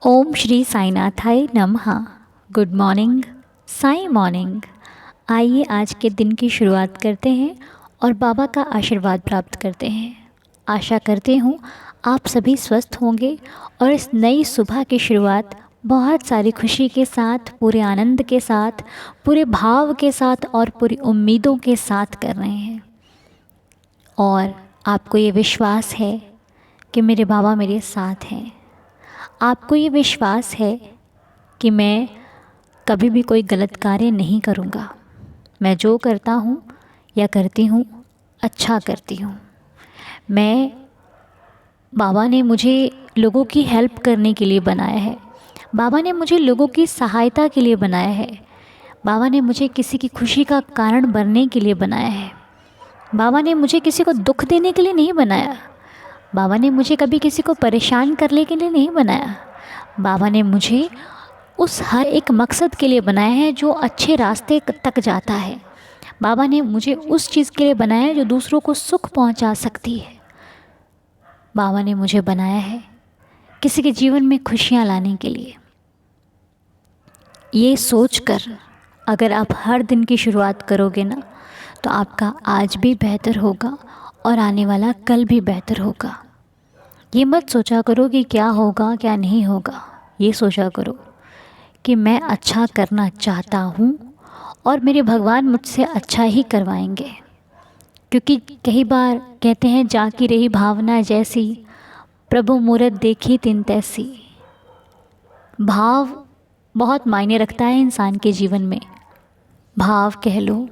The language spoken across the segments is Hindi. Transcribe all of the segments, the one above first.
ओम श्री साईनाथाय नमः। Good morning, Sai morning. आइए आज के दिन की शुरुआत करते हैं और बाबा का आशीर्वाद प्राप्त करते हैं। आशा करती हूँ आप सभी स्वस्थ होंगे और इस नई सुबह की शुरुआत बहुत सारी खुशी के साथ, पूरे आनंद के साथ, पूरे भाव के साथ और पूरी उम्मीदों के साथ कर रहे हैं। और आपको ये विश्वास है कि मेरे बाबा मेरे साथ हैं। आपको ये विश्वास है कि मैं कभी भी कोई गलत कार्य नहीं करूँगा। मैं जो करता हूँ या करती हूँ अच्छा करती हूँ। बाबा ने मुझे लोगों की हेल्प करने के लिए बनाया है। बाबा ने मुझे लोगों की सहायता के लिए बनाया है। बाबा ने मुझे किसी की खुशी का कारण बनने के लिए बनाया है। बाबा ने मुझे किसी को दुख देने के लिए नहीं बनाया। बाबा ने मुझे कभी किसी को परेशान करने के लिए नहीं बनाया। बाबा ने मुझे उस हर एक मकसद के लिए बनाया है जो अच्छे रास्ते तक जाता है। बाबा ने मुझे उस चीज़ के लिए बनाया है जो दूसरों को सुख पहुंचा सकती है। बाबा ने मुझे बनाया है किसी के जीवन में खुशियां लाने के लिए। ये सोचकर अगर आप हर दिन की शुरुआत करोगे ना, तो आपका आज भी बेहतर होगा और आने वाला कल भी बेहतर होगा। ये मत सोचा करो कि क्या होगा क्या नहीं होगा। ये सोचा करो कि मैं अच्छा करना चाहता हूँ और मेरे भगवान मुझसे अच्छा ही करवाएंगे। क्योंकि कई बार कहते हैं, जाकी रही भावना जैसी, प्रभु मूरत देखी तिन तैसी। भाव बहुत मायने रखता है इंसान के जीवन में। भाव कह लो,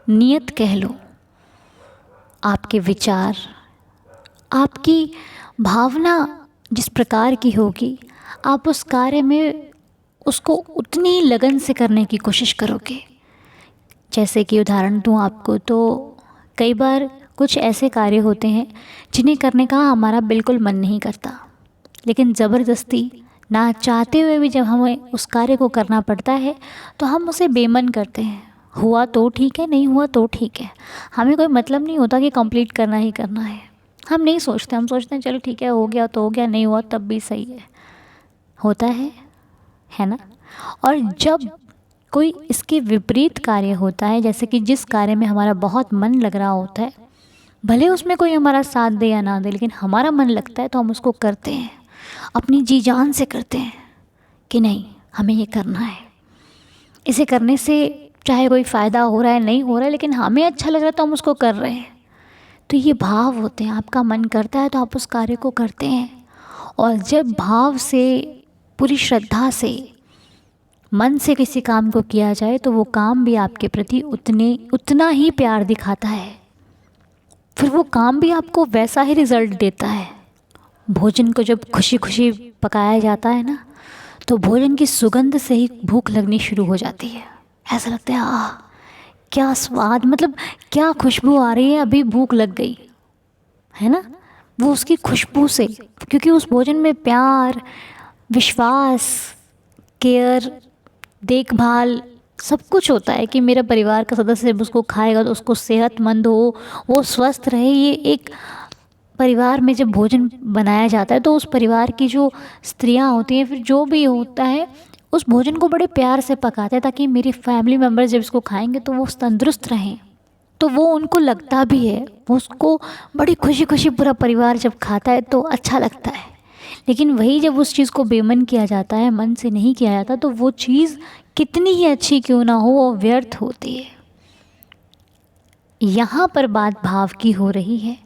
नियत कह लो, आपके विचार, आपकी भावना जिस प्रकार की होगी, आप उस कार्य में उसको उतनी लगन से करने की कोशिश करोगे। जैसे कि उदाहरण दूँ आपको, तो कई बार कुछ ऐसे कार्य होते हैं जिन्हें करने का हमारा बिल्कुल मन नहीं करता, लेकिन ज़बरदस्ती ना चाहते हुए भी जब हमें उस कार्य को करना पड़ता है तो हम उसे बेमन करते हैं। हुआ तो ठीक है, नहीं हुआ तो ठीक है। हमें कोई मतलब नहीं होता कि कंप्लीट करना ही करना है। हम नहीं सोचते, हम सोचते हैं चलो ठीक है, हो गया तो हो गया, नहीं हुआ तब भी सही है। होता है ना। और जब कोई इसके विपरीत कार्य होता है, जैसे कि जिस कार्य में हमारा बहुत मन लग रहा होता है, भले उसमें कोई हमारा साथ दे या ना दे, लेकिन हमारा मन लगता है तो हम उसको करते हैं, अपनी जी जान से करते हैं कि नहीं हमें ये करना है। इसे करने से चाहे कोई फ़ायदा हो रहा है नहीं हो रहा है, लेकिन हमें अच्छा लग रहा है तो हम उसको कर रहे हैं। तो ये भाव होते हैं। आपका मन करता है तो आप उस कार्य को करते हैं। और जब भाव से, पूरी श्रद्धा से, मन से किसी काम को किया जाए तो वो काम भी आपके प्रति उतना ही प्यार दिखाता है। फिर वो काम भी आपको वैसा ही रिज़ल्ट देता है। भोजन को जब खुशी खुशी पकाया जाता है ना, तो भोजन की सुगंध से ही भूख लगनी शुरू हो जाती है। ऐसा लगता है आह क्या स्वाद, मतलब क्या खुशबू आ रही है, अभी भूख लग गई, है ना। वो उसकी खुशबू से, क्योंकि उस भोजन में प्यार, विश्वास, केयर, देखभाल सब कुछ होता है कि मेरा परिवार का सदस्य जब उसको खाएगा तो उसको सेहतमंद हो, वो स्वस्थ रहे। ये एक परिवार में जब भोजन बनाया जाता है तो उस परिवार की जो स्त्रियां होती हैं, फिर जो भी होता है, उस भोजन को बड़े प्यार से पकाते हैं ताकि मेरी फैमिली मेम्बर्स जब इसको खाएंगे तो वो तंदुरुस्त रहें। तो वो उनको लगता भी है, वो उसको बड़ी खुशी खुशी पूरा परिवार जब खाता है तो अच्छा लगता है। लेकिन वही जब उस चीज़ को बेमन किया जाता है, मन से नहीं किया जाता, तो वो चीज़ कितनी ही अच्छी क्यों ना हो, वो व्यर्थ होती है। यहाँ पर बात भाव की हो रही है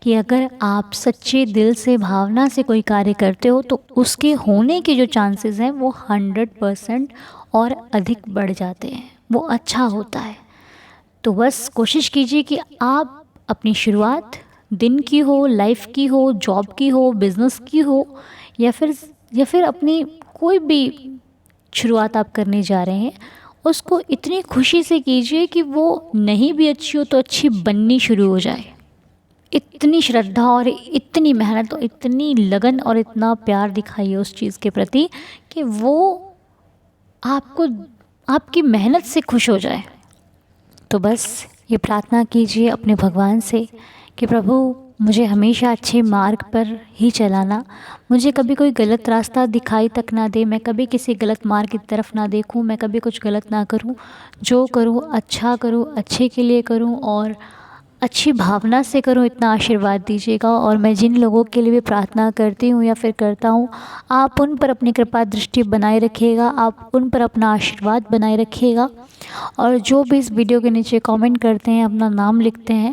कि अगर आप सच्चे दिल से, भावना से कोई कार्य करते हो तो उसके होने के जो चांसेस हैं वो 100% और अधिक बढ़ जाते हैं, वो अच्छा होता है। तो बस कोशिश कीजिए कि आप अपनी शुरुआत दिन की हो, लाइफ की हो, जॉब की हो, बिज़नेस की हो, या फिर अपनी कोई भी शुरुआत आप करने जा रहे हैं, उसको इतनी खुशी से कीजिए कि वो नहीं भी अच्छी हो तो अच्छी बननी शुरू हो जाए। इतनी श्रद्धा और इतनी मेहनत और इतनी लगन और इतना प्यार दिखाइए उस चीज़ के प्रति कि वो आपको, आपकी मेहनत से खुश हो जाए। तो बस ये प्रार्थना कीजिए अपने भगवान से कि प्रभु मुझे हमेशा अच्छे मार्ग पर ही चलाना, मुझे कभी कोई गलत रास्ता दिखाई तक ना दे, मैं कभी किसी गलत मार्ग की तरफ ना देखूं, मैं कभी कुछ गलत ना करूं, जो करूं अच्छा करूं, अच्छे के लिए करूं और अच्छी भावना से करूं, इतना आशीर्वाद दीजिएगा। और मैं जिन लोगों के लिए भी प्रार्थना करती हूँ या फिर करता हूँ, आप उन पर अपनी कृपा दृष्टि बनाए रखिएगा, आप उन पर अपना आशीर्वाद बनाए रखिएगा। और जो भी इस वीडियो के नीचे कमेंट करते हैं, अपना नाम लिखते हैं,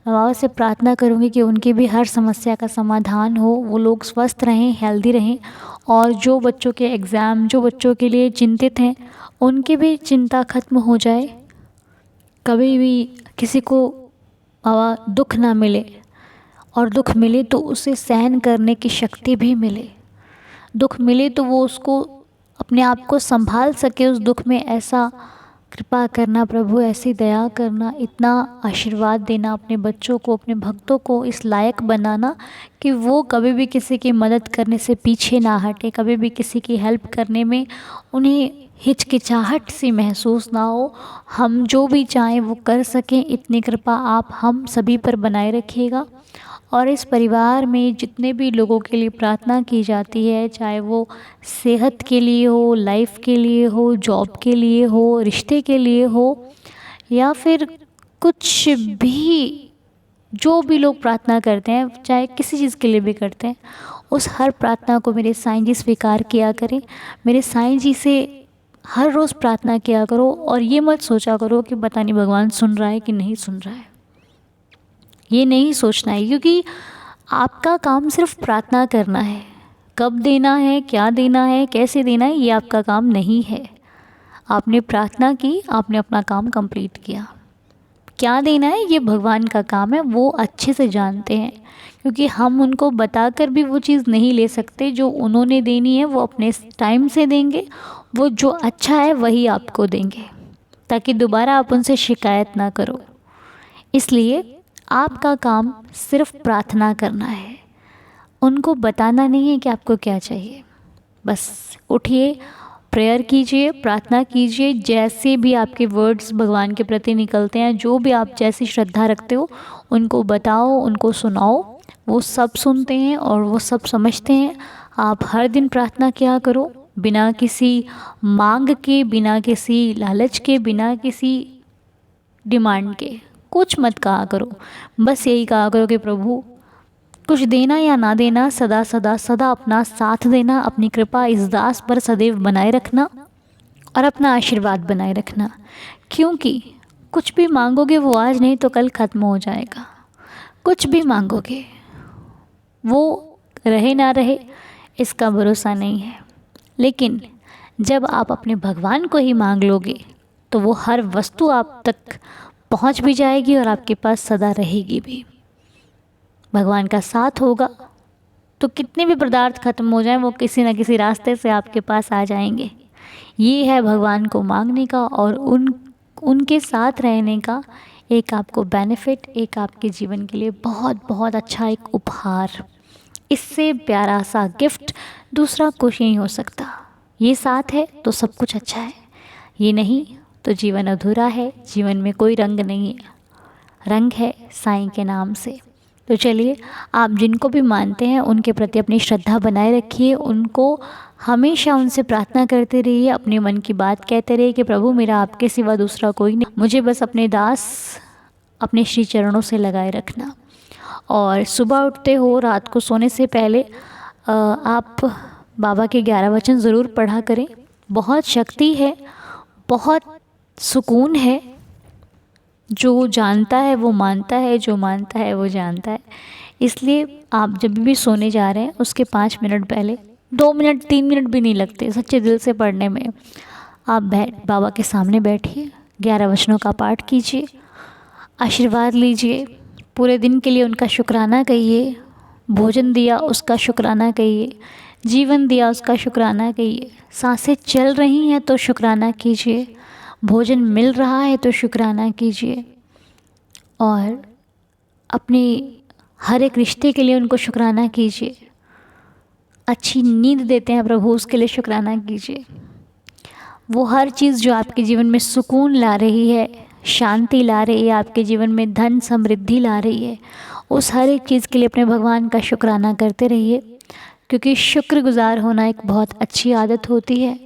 मैं बाबा से प्रार्थना करूँगी कि उनकी भी हर समस्या का समाधान हो, वो लोग स्वस्थ रहें, हेल्दी रहें। और जो बच्चों के एग्ज़ाम, जो बच्चों के लिए चिंतित हैं, उनकी भी चिंता खत्म हो जाए। कभी भी किसी को दुख ना मिले, और दुख मिले तो उसे सहन करने की शक्ति भी मिले। दुख मिले तो वो उसको अपने आप को संभाल सके उस दुख में। ऐसा कृपा करना प्रभु, ऐसी दया करना, इतना आशीर्वाद देना अपने बच्चों को, अपने भक्तों को इस लायक बनाना कि वो कभी भी किसी की मदद करने से पीछे ना हटे, कभी भी किसी की हेल्प करने में उन्हें हिचकिचाहट सी महसूस ना हो, हम जो भी चाहें वो कर सकें। इतनी कृपा आप हम सभी पर बनाए रखिएगा। और इस परिवार में जितने भी लोगों के लिए प्रार्थना की जाती है, चाहे वो सेहत के लिए हो, लाइफ के लिए हो, जॉब के लिए हो, रिश्ते के लिए हो, या फिर कुछ भी, जो भी लोग प्रार्थना करते हैं, चाहे किसी चीज़ के लिए भी करते हैं, उस हर प्रार्थना को मेरे साईं जी स्वीकार किया करें। मेरे साईं जी से हर रोज़ प्रार्थना किया करो और ये मत सोचा करो कि पता नहीं भगवान सुन रहा है कि नहीं सुन रहा है। ये नहीं सोचना है, क्योंकि आपका काम सिर्फ प्रार्थना करना है। कब देना है, क्या देना है, कैसे देना है, ये आपका काम नहीं है। आपने प्रार्थना की, आपने अपना काम कंप्लीट किया। क्या देना है ये भगवान का काम है, वो अच्छे से जानते हैं। क्योंकि हम उनको बताकर भी वो चीज़ नहीं ले सकते। जो उन्होंने देनी है वो अपने टाइम से देंगे, वो जो अच्छा है वही आपको देंगे, ताकि दोबारा आप उनसे शिकायत ना करो। इसलिए आपका काम सिर्फ प्रार्थना करना है, उनको बताना नहीं है कि आपको क्या चाहिए। बस उठिए, प्रेयर कीजिए, प्रार्थना कीजिए, जैसे भी आपके वर्ड्स भगवान के प्रति निकलते हैं, जो भी आप जैसी श्रद्धा रखते हो, उनको बताओ, उनको सुनाओ। वो सब सुनते हैं और वो सब समझते हैं। आप हर दिन प्रार्थना किया करो, बिना किसी मांग के, बिना किसी लालच के, बिना किसी डिमांड के कुछ मत कहा करो। बस यही कहा करो कि प्रभु कुछ देना या ना देना, सदा सदा सदा अपना साथ देना, अपनी कृपा इस दास पर सदैव बनाए रखना और अपना आशीर्वाद बनाए रखना। क्योंकि कुछ भी मांगोगे वो आज नहीं तो कल ख़त्म हो जाएगा। कुछ भी मांगोगे वो रहे ना रहे इसका भरोसा नहीं है। लेकिन जब आप अपने भगवान को ही मांग लोगे तो वो हर वस्तु आप तक पहुंच भी जाएगी और आपके पास सदा रहेगी भी। भगवान का साथ होगा तो कितने भी पदार्थ खत्म हो जाएं, वो किसी न किसी रास्ते से आपके पास आ जाएंगे। ये है भगवान को मांगने का और उनके साथ रहने का एक आपको बेनिफिट, एक आपके जीवन के लिए बहुत बहुत अच्छा एक उपहार। इससे प्यारा सा गिफ्ट दूसरा कुछ नहीं हो सकता। ये साथ है तो सब कुछ अच्छा है, ये नहीं तो जीवन अधूरा है, जीवन में कोई रंग नहीं है। रंग है साईं के नाम से। तो चलिए, आप जिनको भी मानते हैं उनके प्रति अपनी श्रद्धा बनाए रखिए, उनको हमेशा उनसे प्रार्थना करते रहिए, अपने मन की बात कहते रहिए कि प्रभु मेरा आपके सिवा दूसरा कोई नहीं, मुझे बस अपने दास अपने श्री चरणों से लगाए रखना। और सुबह उठते हो, रात को सोने से पहले आप बाबा के 11 वचन ज़रूर पढ़ा करें। बहुत शक्ति है, बहुत सुकून है। जो जानता है वो मानता है, जो मानता है वो जानता है। इसलिए आप जब भी सोने जा रहे हैं उसके 5 मिनट पहले, 2 मिनट 3 मिनट भी नहीं लगते सच्चे दिल से पढ़ने में, आप बाबा के सामने बैठिए, 11 वचनों का पाठ कीजिए, आशीर्वाद लीजिए, पूरे दिन के लिए उनका शुक्राना कहिए। भोजन दिया उसका शुक्राना कहिए, जीवन दिया उसका शुक्राना कहिए, सांसें चल रही हैं तो शुक्राना कीजिए, भोजन मिल रहा है तो शुक्राना कीजिए, और अपने हर एक रिश्ते के लिए उनको शुक्राना कीजिए। अच्छी नींद देते हैं प्रभु, उसके लिए शुक्राना कीजिए। वो हर चीज़ जो आपके जीवन में सुकून ला रही है, शांति ला रही है, आपके जीवन में धन समृद्धि ला रही है, उस हर एक चीज़ के लिए अपने भगवान का शुक्राना करते रहिए, क्योंकि शुक्रगुजार होना एक बहुत अच्छी आदत होती है।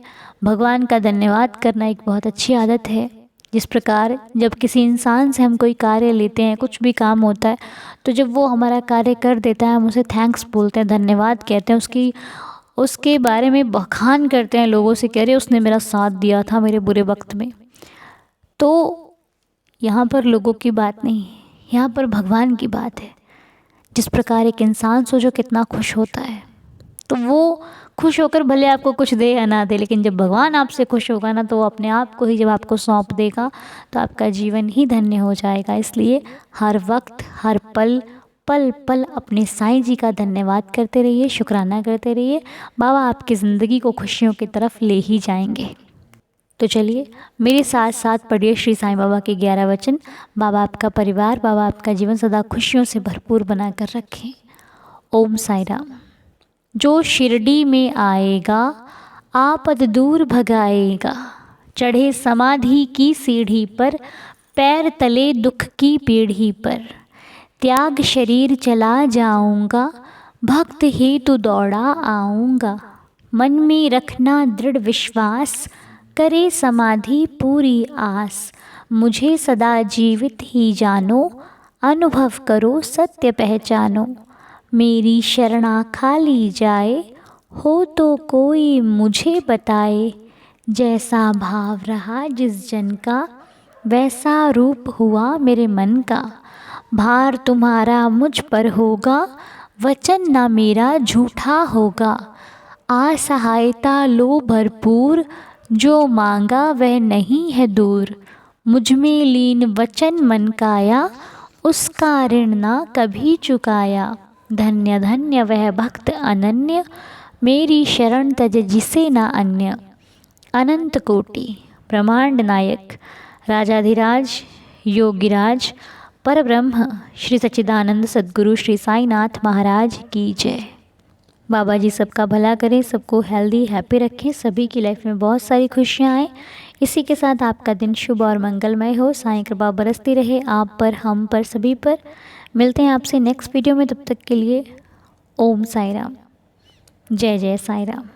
भगवान का धन्यवाद करना एक बहुत अच्छी आदत है। जिस प्रकार जब किसी इंसान से हम कोई कार्य लेते हैं, कुछ भी काम होता है, तो जब वो हमारा कार्य कर देता है हम उसे थैंक्स बोलते हैं, धन्यवाद कहते हैं, उसके बारे में बखान करते हैं लोगों से, कह रहे उसने मेरा साथ दिया था मेरे बुरे वक्त में। तो यहाँ पर लोगों की बात नहीं है, यहाँ पर भगवान की बात है। जिस प्रकार एक इंसान सोचो कितना खुश होता है, तो वो खुश होकर भले आपको कुछ दे या ना दे, लेकिन जब भगवान आपसे खुश होगा ना, तो वो अपने आप को ही जब आपको सौंप देगा तो आपका जीवन ही धन्य हो जाएगा। इसलिए हर वक्त, हर पल पल पल अपने साईं जी का धन्यवाद करते रहिए, शुक्राना करते रहिए। बाबा आपकी ज़िंदगी को खुशियों की तरफ ले ही जाएंगे। तो चलिए मेरे साथ साथ पढ़िए श्री साईं बाबा के 11 वचन। बाबा आपका परिवार, बाबा आपका जीवन सदा खुशियों से भरपूर बना कर रखें। ओम साई राम। जो शिरडी में आएगा आपद दूर भगाएगा, चढ़े समाधि की सीढ़ी पर, पैर तले दुख की पीढ़ी पर, त्याग शरीर चला जाऊंगा, भक्त हेतु दौड़ा आऊंगा, मन में रखना दृढ़ विश्वास, करे समाधि पूरी आस, मुझे सदा जीवित ही जानो, अनुभव करो सत्य पहचानो, मेरी शरणा खाली जाए, हो तो कोई मुझे बताए, जैसा भाव रहा जिस जन का, वैसा रूप हुआ मेरे मन का, भार तुम्हारा मुझ पर होगा, वचन ना मेरा झूठा होगा, असहायता लो भरपूर, जो मांगा वह नहीं है दूर, मुझ में लीन वचन मन काया, उसका ऋण ना कभी चुकाया, धन्य धन्य वह भक्त अनन्य, मेरी शरण तज जिसे ना अन्य, अनंत कोटि ब्रह्मांड नायक राजाधिराज योगिराज परब्रह्म श्री सच्चिदानंद सद्गुरु श्री साईनाथ महाराज की जय। बाबा जी सबका भला करें, सबको हेल्दी हैप्पी रखें, सभी की लाइफ में बहुत सारी खुशियाँ आएँ। इसी के साथ आपका दिन शुभ और मंगलमय हो। साईं कृपा बरसती रहे आप पर, हम पर, सभी पर। मिलते हैं आपसे नेक्स्ट वीडियो में, तब तक के लिए ओम साई राम। जय जय साई राम।